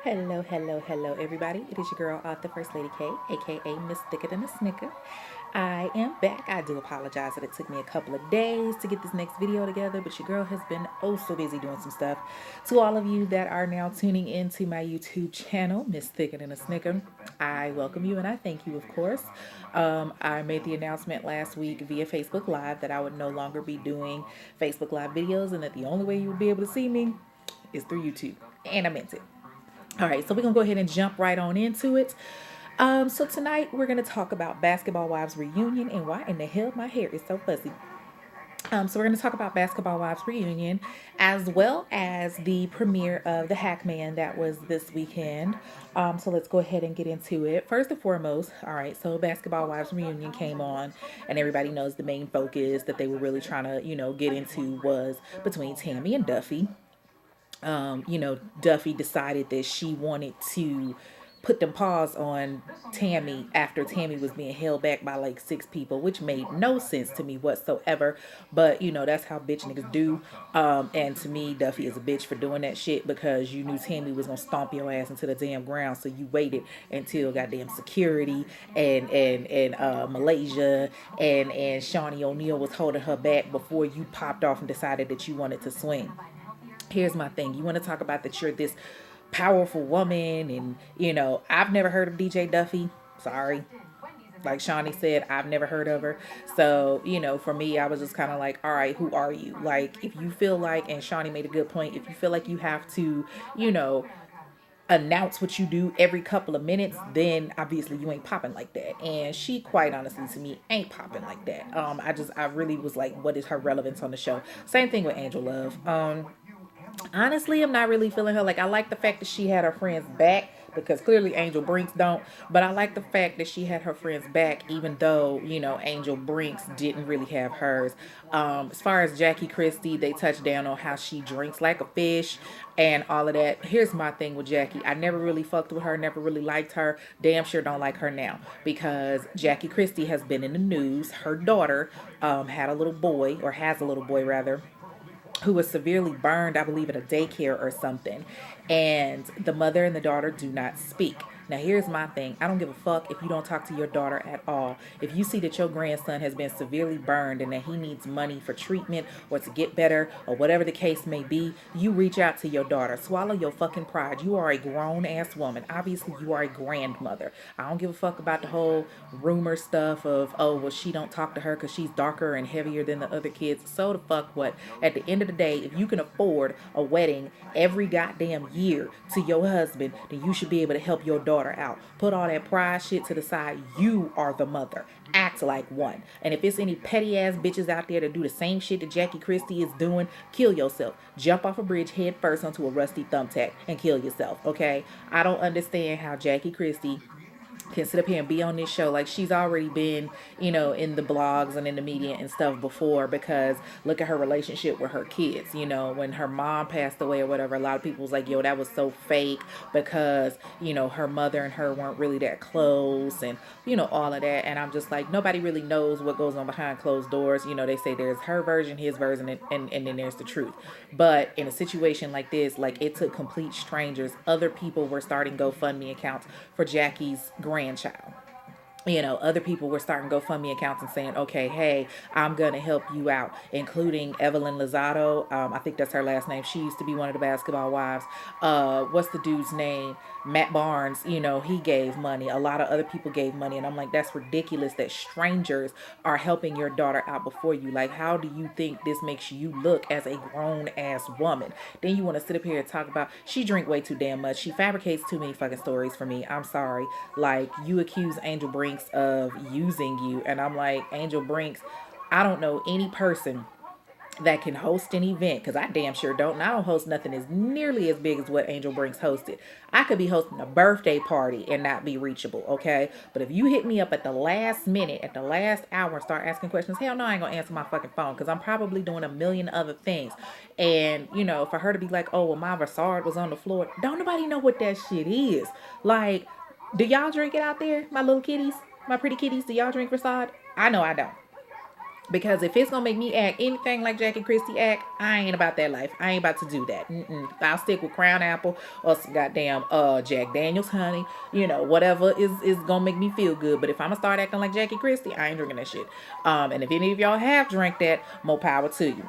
Hello, everybody. It is your girl, author First Lady K, aka Miss Thicker Than a Snicker. I am back. I do apologize that it took me a couple of days to get this next video together, but your girl has been oh so busy doing some stuff. To all of you that are now tuning into my YouTube channel, Miss Thicker Than a Snicker, I welcome you and I thank you, of course. I made the announcement last week via Facebook Live that I would no longer be doing Facebook Live videos and that the only way you would be able to see me is through YouTube. And I meant it. All right, so we're gonna go ahead and jump right on into it. So tonight we're gonna talk about Basketball Wives reunion and why in the hell my hair is so fuzzy. So we're gonna talk about Basketball Wives reunion as well as the premiere of The Hackman that was this weekend. So let's go ahead and get into it. First and foremost, all right, so Basketball Wives reunion came on, and everybody knows the main focus that they were really trying to, get into was between Tammy and Duffy. Duffy decided that she wanted to put them paws on Tammy after Tammy was being held back by like six people, which made no sense to me whatsoever. But that's how bitch niggas do. And to me, Duffy is a bitch for doing that shit because you knew Tammy was gonna stomp your ass into the damn ground, so you waited until goddamn security and Malaysia and Shawnee O'Neal was holding her back before you popped off and decided that you wanted to swing. Here's my thing. You want to talk about that you're this powerful woman and I've never heard of DJ Duffy. Sorry. Like Shawnee said, I've never heard of her. So, for me, I was just kind of like, all right, who are you? Like, if you feel like, and Shawnee made a good point, if you feel like you have to, announce what you do every couple of minutes, then obviously you ain't popping like that. And she quite honestly to me ain't popping like that. I really was like, what is her relevance on the show? Same thing with Angel Love. Honestly, I'm not really feeling her. Like, I like the fact that she had her friends back because clearly Angel Brinks don't. But I like the fact that she had her friends back, even though, Angel Brinks didn't really have hers. As far as Jackie Christie, they touched down on how she drinks like a fish and all of that. Here's my thing with Jackie. I never really fucked with her, never really liked her. Damn sure don't like her now because Jackie Christie has been in the news. Her daughter had a little boy, or has a little boy rather, who was severely burned, I believe, at a daycare or something. And the mother and the daughter do not speak. Now, here's my thing. I don't give a fuck if you don't talk to your daughter at all. If you see that your grandson has been severely burned and that he needs money for treatment or to get better or whatever the case may be, you reach out to your daughter. Swallow your fucking pride. You are a grown ass woman. Obviously, you are a grandmother. I don't give a fuck about the whole rumor stuff of, oh, well, she don't talk to her because she's darker and heavier than the other kids. So the fuck what? At the end of the day, if you can afford a wedding every goddamn year to your husband, then you should be able to help your daughter out. Put all that pride shit to the side. You are the mother. Act like one. And if it's any petty ass bitches out there that do the same shit that Jackie Christie is doing, kill yourself. Jump off a bridge head first onto a rusty thumbtack and kill yourself, okay? I don't understand how Jackie Christie can sit up here and be on this show. Like, she's already been, in the blogs and in the media and stuff before, because look at her relationship with her kids. When her mom passed away or whatever, a lot of people was like, yo, that was so fake because, her mother and her weren't really that close and, all of that. And I'm just like, nobody really knows what goes on behind closed doors. They say there's her version, his version, and then there's the truth. But in a situation like this, like, it took complete strangers. Other people were starting GoFundMe accounts for Jackie's grandchild. Other people were starting GoFundMe accounts and saying, okay, hey, I'm going to help you out, including Evelyn Lozado. I think that's her last name. She used to be one of the Basketball Wives. What's the dude's name? Matt Barnes, he gave money. A lot of other people gave money. And I'm like, that's ridiculous that strangers are helping your daughter out before you. Like, how do you think this makes you look as a grown ass woman? Then you want to sit up here and talk about she drink way too damn much. She fabricates too many fucking stories for me. I'm sorry. Like, you accuse Angel Brinks of using you. And I'm like, Angel Brinks, I don't know any person that can host an event, because I damn sure don't. And I don't host nothing as nearly as big as what Angel Brinks hosted. I could be hosting a birthday party and not be reachable, okay? But if you hit me up at the last minute, at the last hour, and start asking questions, hell no, I ain't gonna answer my fucking phone, because I'm probably doing a million other things. And, for her to be like, oh, well, my Versard was on the floor, don't nobody know what that shit is. Like, do y'all drink it out there, my little kitties? My pretty kitties, do y'all drink Versard? I know I don't. Because if it's gonna make me act anything like Jackie Christie act, I ain't about that life. I ain't about to do that. I'll stick with Crown Apple or some goddamn Jack Daniels honey. Whatever is gonna make me feel good. But if I'm gonna start acting like Jackie Christie, I ain't drinking that shit. And if any of y'all have drank that, more power to you.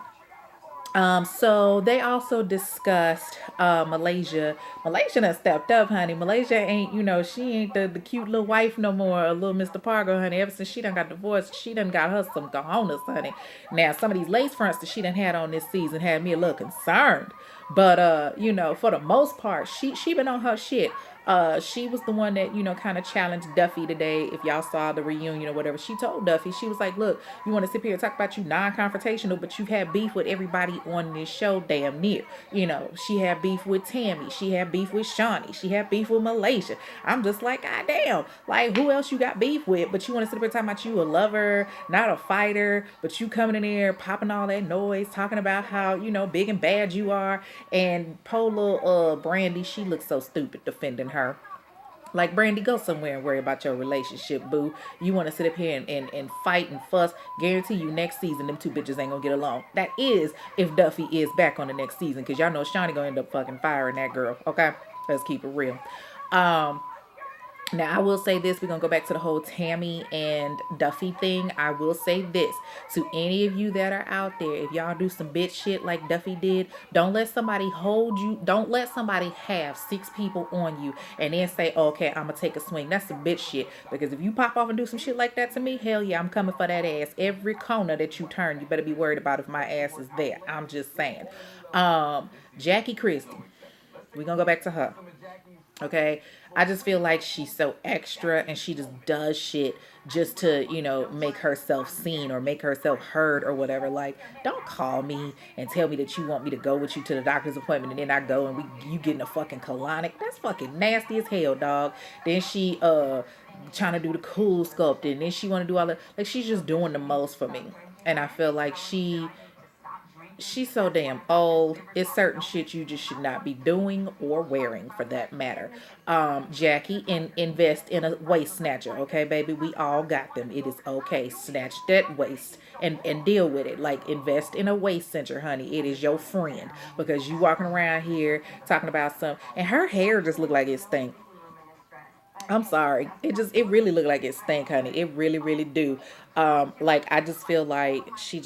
So they also discussed Malaysia. Malaysia done stepped up, honey. Malaysia ain't, she ain't the cute little wife no more, a little Mr. Parker, honey. Ever since she done got divorced, she done got her some cojones, honey. Now, some of these lace fronts that she done had on this season had me a little concerned. But for the most part, she been on her shit. She was the one that, kind of challenged Duffy today. If y'all saw the reunion or whatever, she told Duffy, she was like, look, you want to sit here and talk about you non-confrontational, but you have beef with everybody on this show damn near. She had beef with Tammy. She had beef with Shawnee. She had beef with Malaysia. I'm just like, God damn. Like, who else you got beef with? But you want to sit here talking about you a lover, not a fighter, but you coming in there, popping all that noise, talking about how, big and bad you are. And poor little Brandy, she looks so stupid defending her. Like, Brandy, go somewhere and worry about your relationship, boo. You want to sit up here and fight and fuss. Guarantee you next season, them two bitches ain't going to get along. That is if Duffy is back on the next season. Because y'all know Shawnee going to end up fucking firing that girl. Okay? Let's keep it real. Now, I will say this. We're going to go back to the whole Tammy and Duffy thing. I will say this. To any of you that are out there, if y'all do some bitch shit like Duffy did, don't let somebody hold you. Don't let somebody have 6 people on you and then say, oh, okay, I'm going to take a swing. That's some bitch shit. Because if you pop off and do some shit like that to me, hell yeah, I'm coming for that ass. Every corner that you turn, you better be worried about if my ass is there. I'm just saying. Jackie Christie. We're going to go back to her. Okay, I just feel like she's so extra and she just does shit just to, make herself seen or make herself heard or whatever. Like, don't call me and tell me that you want me to go with you to the doctor's appointment and then I go and you getting a fucking colonic. That's fucking nasty as hell, dog. Then she trying to do the cool sculpting and then she want to do all the, like, she's just doing the most for me. And I feel like she's so damn old. It's certain shit you just should not be doing or wearing for that matter. Jackie, invest in a waist snatcher, okay, baby? We all got them. It is okay. Snatch that waist and deal with it. Like, invest in a waist cincher, honey. It is your friend because you walking around here talking about some, and her hair just look like it stink. I'm sorry. It really looked like it stank, honey. It really, really do. Like, I just feel like she's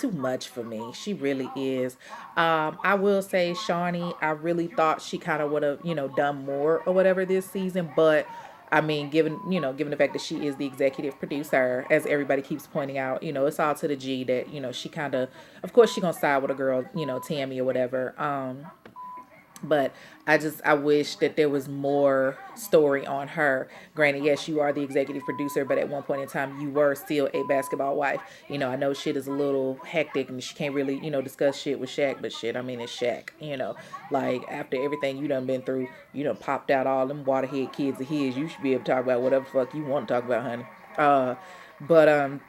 too much for me. She really is. I will say Shawnee, I really thought she kind of would have, done more or whatever this season, but I mean, given the fact that she is the executive producer, as everybody keeps pointing out, it's all to the G that, she kind of course she gonna side with a girl, Tammy or whatever. But I wish that there was more story on her. Granted, yes, you are the executive producer, but at one point in time, you were still a basketball wife. I know shit is a little hectic and she can't really, discuss shit with Shaq, but shit, I mean, it's Shaq, like after everything you done been through, you done popped out all them waterhead kids of his. You should be able to talk about whatever the fuck you want to talk about, honey. But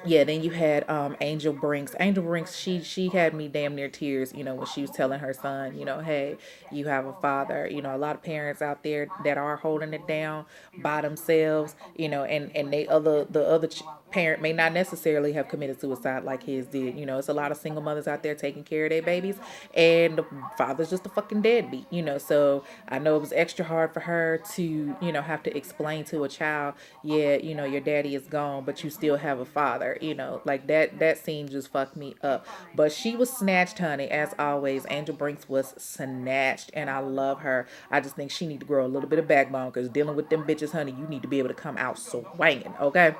yeah, then you had Angel Brinks. Angel Brinks, she had me damn near tears, when she was telling her son, hey, you have a father. A lot of parents out there that are holding it down by themselves, and the other parent may not necessarily have committed suicide like his did. It's a lot of single mothers out there taking care of their babies, and the father's just a fucking deadbeat. So I know it was extra hard for her to, have to explain to a child, yeah, your daddy is gone, but you still have a father. Like that scene just fucked me up. But she was snatched, honey, as always. Angel Brinks was snatched, and I love her. I just think she need to grow a little bit of backbone because dealing with them bitches, honey, you need to be able to come out swinging, okay?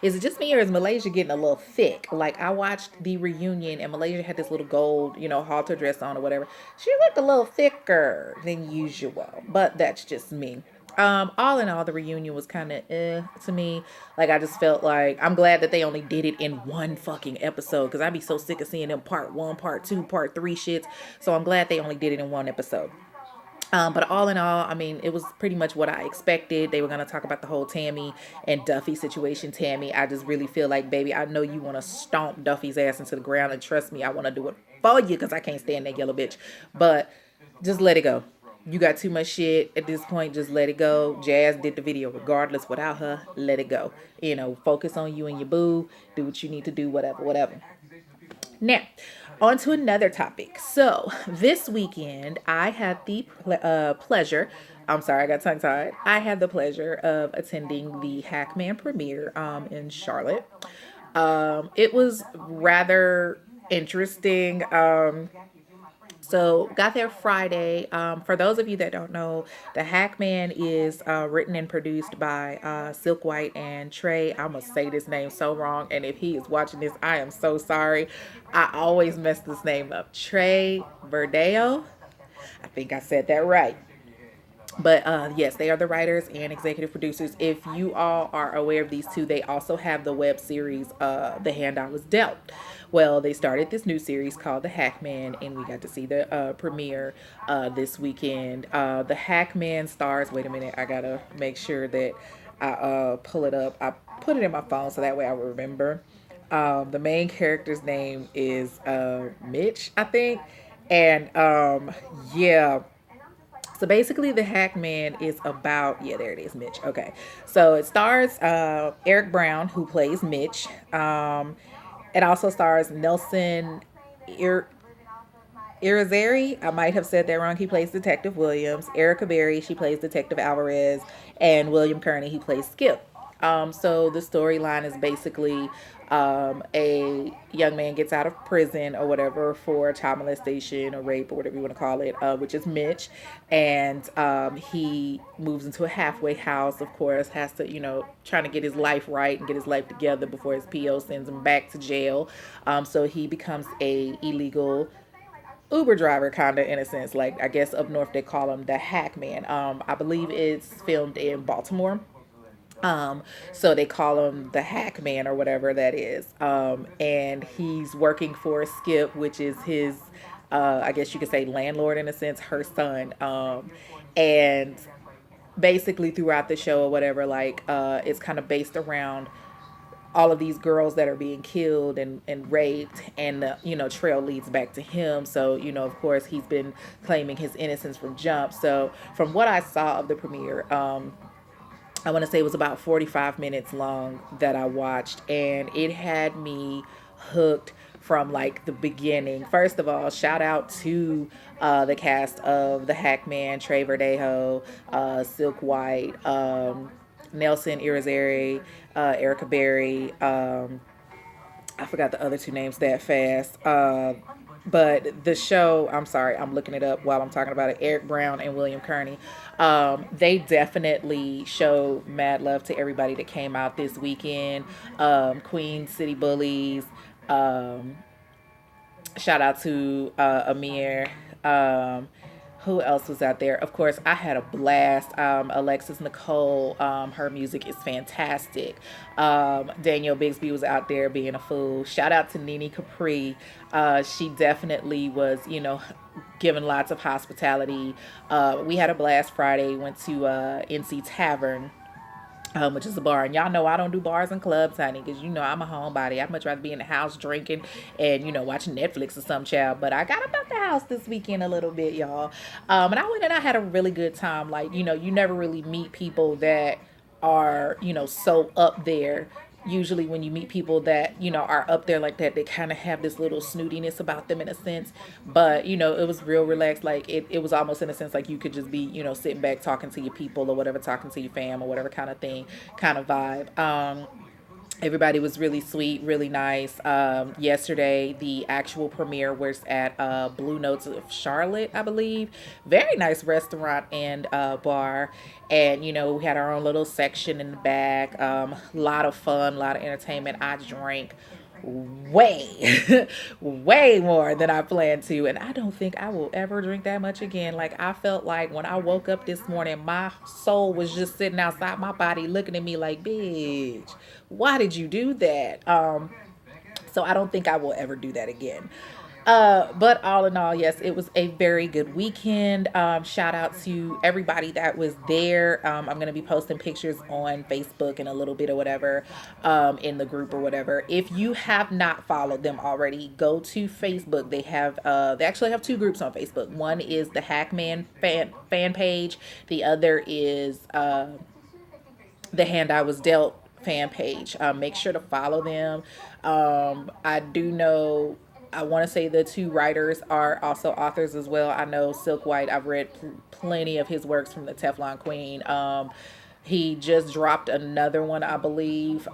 Is it just me or is Malaysia getting a little thick? Like, I watched the reunion and Malaysia had this little gold, halter dress on or whatever. She looked a little thicker than usual, but that's just me. All in all, the reunion was kind of to me. Like, I just felt like I'm glad that they only did it in one fucking episode because I'd be so sick of seeing them part 1, part 2, part 3 shits. So I'm glad they only did it in one episode. But all in all, I mean, it was pretty much what I expected. They were going to talk about the whole Tammy and Duffy situation. Tammy, I just really feel like, baby, I know you want to stomp Duffy's ass into the ground. And trust me, I want to do it for you because I can't stand that yellow bitch. But just let it go. You got too much shit at this point, just let it go. Jazz did the video regardless without her, let it go. Focus on you and your boo, do what you need to do, whatever, whatever. Now, on to another topic. So, this weekend, I had the pleasure, I'm sorry, I got tongue tied. I had the pleasure of attending the Hackman premiere in Charlotte. It was rather interesting. So got there Friday. For those of you that don't know, the Hackman is written and produced by Silk White and Trey. I'm gonna say this name so wrong, and if he is watching this, I am so sorry. I always mess this name up. Trey Verdeo. I think I said that right. But yes, they are the writers and executive producers. If you all are aware of these two, they also have the web series The Hand I Was Dealt. Well, they started this new series called The Hackman, and we got to see the premiere this weekend. The Hackman stars, wait a minute, I gotta make sure that I pull it up. I put it in my phone so that way I will remember. The main character's name is Mitch, I think. And yeah, so basically, the Hackman is about, yeah, there it is, Mitch. Okay, so it stars Eric Brown, who plays Mitch. It also stars Nelson Ir- Irizarry. I might have said that wrong. He plays Detective Williams. Erica Berry, she plays Detective Alvarez, and William Kearney, he plays Skip. So the storyline is basically a young man gets out of prison or whatever for child molestation or rape or whatever you want to call it, which is Mitch, and he moves into a halfway house. Of course, has to trying to get his life right and get his life together before his PO sends him back to jail. So he becomes a illegal Uber driver, kind of, in a sense. Like, I guess up north they call him the Hackman. I believe it's filmed in Baltimore. So they call him the Hack Man or whatever that is. And he's working for Skip, which is his, I guess you could say, landlord in a sense, her son. And basically throughout the show or whatever, like, it's kind of based around all of these girls that are being killed and raped, and the trail leads back to him. So of course he's been claiming his innocence from jump. So from what I saw of the premiere, I want to say it was about 45 minutes long that I watched, and it had me hooked from like the beginning. First of all, shout out to the cast of The Hackman: Trey Verdejo, Silk White, Nelson Irizarry, Erica Berry. I forgot the other two names that fast. But the show, I'm sorry, I'm looking it up while I'm talking about it. Eric Brown and William Kearney. They definitely show mad love to everybody that came out this weekend. Queen City Bullies. Um, Shout out to Amir. Who else was out there? Of course, I had a blast. Alexis Nicole, her music is fantastic. Danielle Bigsby was out there being a fool. Shout out to Nene Capri. She definitely was, given lots of hospitality. We had a blast Friday. Went to NC Tavern, which is a bar. And y'all know I don't do bars and clubs, honey, because I'm a homebody. I'd much rather be in the house drinking and, watching Netflix or some child. But I got about the house this weekend a little bit, y'all. And I went and I had a really good time. Like, you never really meet people that are, so up there. Usually when you meet people that are up there like that, they kind of have this little snootiness about them in a sense. But it was real relaxed. Like, it was almost in a sense like you could just be sitting back talking to your people or whatever, talking to your fam or whatever kind of thing, kind of vibe. Everybody was really sweet, really nice. Yesterday, the actual premiere was at Blue Notes of Charlotte, I believe. Very nice restaurant and bar. And, we had our own little section in the back. Lot of fun, a lot of entertainment. I drank way, way more than I planned to. And I don't think I will ever drink that much again. Like, I felt like when I woke up this morning, my soul was just sitting outside my body looking at me like, bitch, why did you do that? So I don't think I will ever do that again. But all in all, yes, it was a very good weekend. Shout out to everybody that was there. I'm gonna be posting pictures on Facebook in a little bit or whatever, in the group or whatever. If you have not followed them already, go to Facebook. They actually have two groups on Facebook. One is the Hackman fan page. The other is the Hand I Was Dealt fan page. Make sure to follow them. I do know. I want to say the two writers are also authors as well. I know Silk White. I've read plenty of his works from the Teflon Queen. He just dropped another one, I believe.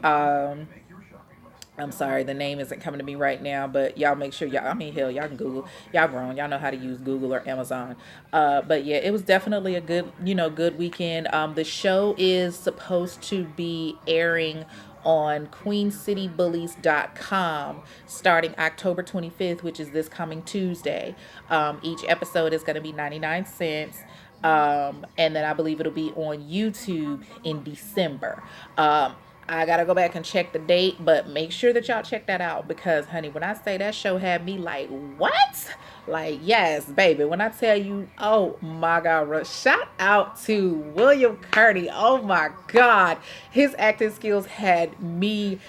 I'm sorry, the name isn't coming to me right now, but y'all make sure y'all, I mean, hell, y'all can Google. Y'all grown. Y'all know how to use Google or Amazon. But yeah, it was definitely a good, good weekend. The show is supposed to be airing on queencitybullies.com starting October 25th, which is this coming Tuesday. Each episode is going to be 99 cents. And then I believe it'll be on YouTube in December. I gotta go back and check the date, but make sure that y'all check that out because, honey, when I say that show had me like, what? Like, yes, baby. When I tell you, oh my God, shout out to William Kearney. Oh my God, his acting skills had me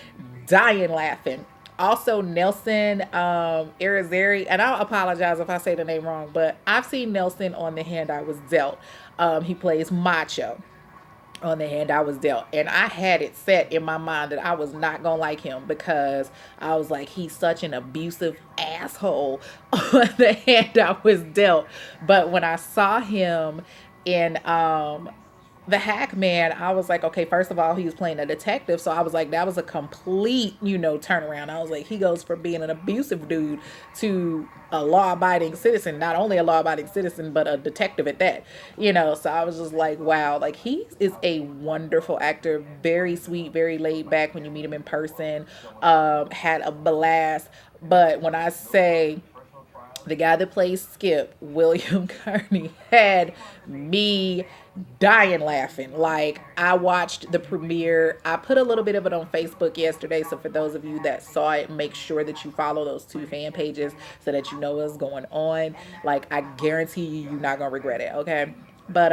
dying laughing. Also, Nelson Irizarry, and I'll apologize if I say the name wrong, but I've seen Nelson on The Hand I Was Dealt. He plays Macho on The Hand I Was Dealt. And I had it set in my mind that I was not going to like him because I was like, he's such an abusive asshole on The Hand I Was Dealt. But when I saw him in the hack man, I was like, okay, first of all, he was playing a detective. So I was like, that was a complete, turnaround. I was like, he goes from being an abusive dude to a law abiding citizen, not only a law abiding citizen, but a detective at that, So I was just like, wow, like he is a wonderful actor, very sweet, very laid back when you meet him in person, had a blast. But when I say, the guy that plays Skip, William Kearney, had me dying laughing. Like, I watched the premiere. I put a little bit of it on Facebook yesterday. So for those of you that saw it, make sure that you follow those two fan pages so that you know what's going on. Like, I guarantee you, you're not gonna regret it. Okay. But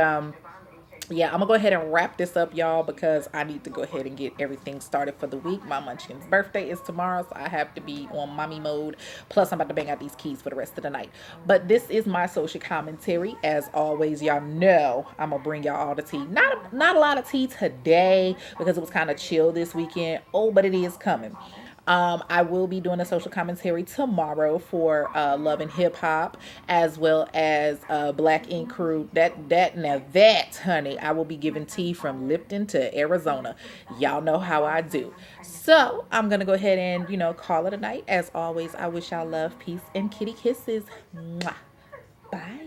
yeah, I'm gonna go ahead and wrap this up, y'all, because I need to go ahead and get everything started for the week. My munchkin's birthday is tomorrow, so I have to be on mommy mode. Plus, I'm about to bang out these keys for the rest of the night. But this is my social commentary. As always, y'all know I'm gonna bring y'all all the tea. Not a lot of tea today because it was kind of chill this weekend. Oh, but it is coming. I will be doing a social commentary tomorrow for Love and Hip Hop, as well as Black Ink Crew. That, honey, I will be giving tea from Lipton to Arizona. Y'all know how I do. So I'm gonna go ahead and call it a night. As always, I wish y'all love, peace, and kitty kisses. Mwah. Bye.